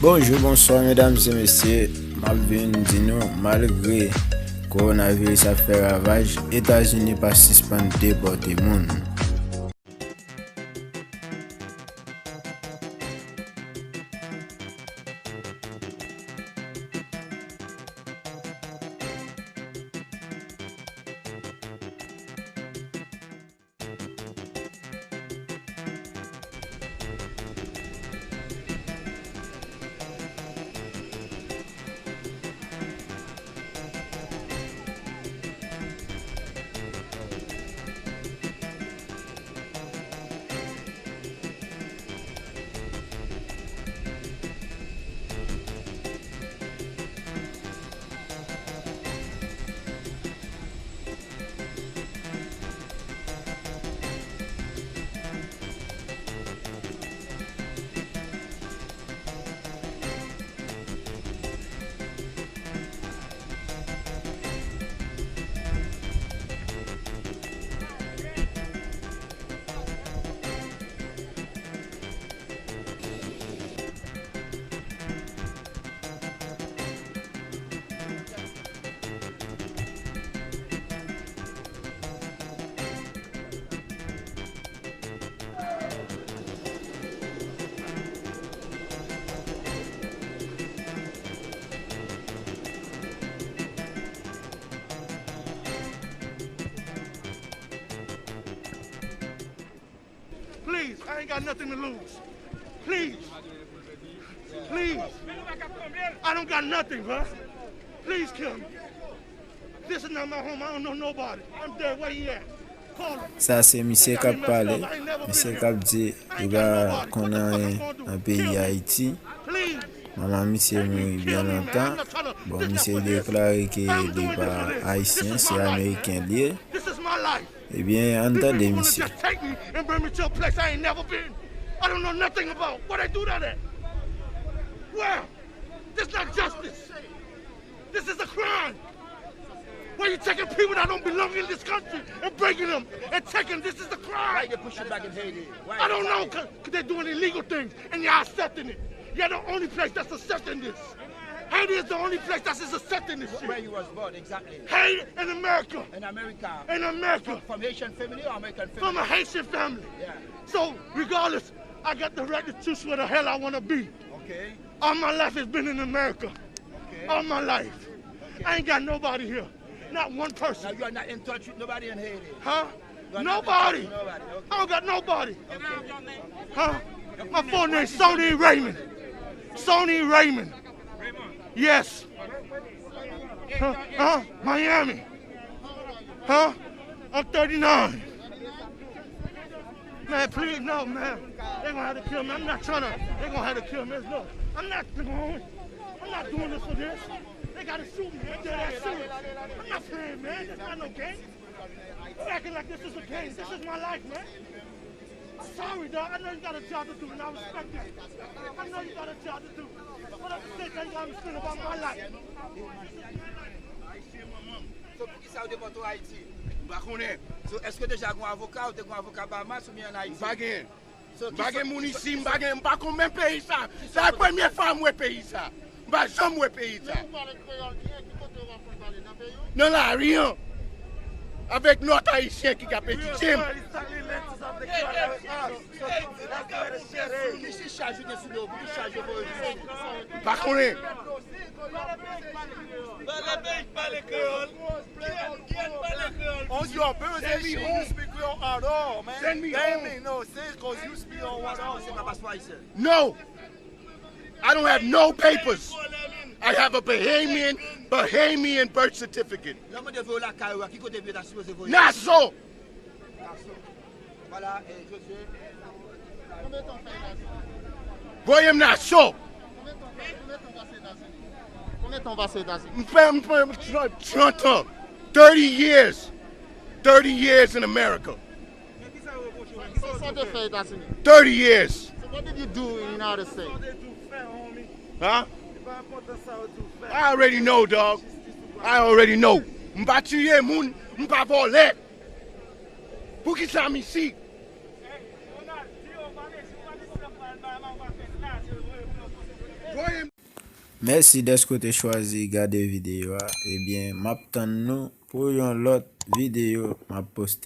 Bonjour, bonsoir mesdames et messieurs. Malvin malgré coronavirus a fait ravage, États-Unis pas suspendé pour tout le monde. Please, I ain't got nothing to lose. Please. Please. I don't got nothing, bro. Please kill me. This is not my home. I don't know nobody. I'm dead. Where you at? Call him. Ça c'est monsieur qui a parlé, monsieur qui a dit il va qu'on a un pays Haïti. Maman monsieur mouru bien longtemps. Bon monsieur déclaré qu'il n'est pas haïtien, c'est américain lié. Eh bien, entendez, monsieur. I don't know nothing about what I do that at. Where? This is not justice. This is a crime. Why are you taking people that don't belong in this country and breaking them and taking? This is a crime. Why they push you back in Haiti? Why? I don't know, because they're doing illegal things and you're accepting it. You're the only place that's accepting this. Haiti is the only place that's accepting this shit. Where you was born, exactly. Haiti in America. In America. In America. From Haitian family or American family? From a Haitian family. Yeah. So, regardless, I got the right to choose where the hell I want to be. Okay. All my life has been in America. Okay. All my life. Okay. I ain't got nobody here. Not one person. Now you are not in touch with nobody in Haiti? Huh? Nobody. Nobody. I don't got nobody. Huh? My full name is Sony Raymond. Sony Raymond. Yes. Huh? Miami. Huh? I'm 39. Man, please, no, man. They're gonna have to kill me. I'm not trying to. They're gonna have to kill me. No, I'm not doing this for this. They gotta shoot me. They're dead serious. I'm not playing, man. That's not no game. You're acting like this is a game. This is my life, man. I'm sorry, dog. I know you got a job to do, and I respect that. I know you got a job to do. But at the same time, you gotta understand about my life. So, pour qui ça vous déporte au Haïti? So, est-ce que déjà un avocat ou un avocat Bahamas ou bien en Haïti? Baguette. So, Baguette mon ici, baguette pas comme même pays ça. C'est la première fois moi pays ça. Bah jamais moi pays ça. Non là rien. Avec notre haïtien qui a petit Jim. Qui charge de sous l'eau? Qui charge de Par contre, On your birthday, you don't speak Creole at all, man. Send me That home. make no sense because you speak on what else. no. I don't have no papers. I have a Bahamian birth certificate. L'homme de voler la caille, qui côté bien supposé voler? Nassau. Voilà, et Josué. William Nassau. Combien de temps passé dans 30 ans. 30 years. 30 years in America. Ça te fait États-Unis. 30 years. So what did you do in the United States? Huh? I already know, dog. I already know. Mbatuye moun, mbavole. Pour qui ça ici? Voyez Merci d'être que tu choisi regarder vidéo. Eh bien, m'attends nous pour une autre vidéo m'a poster.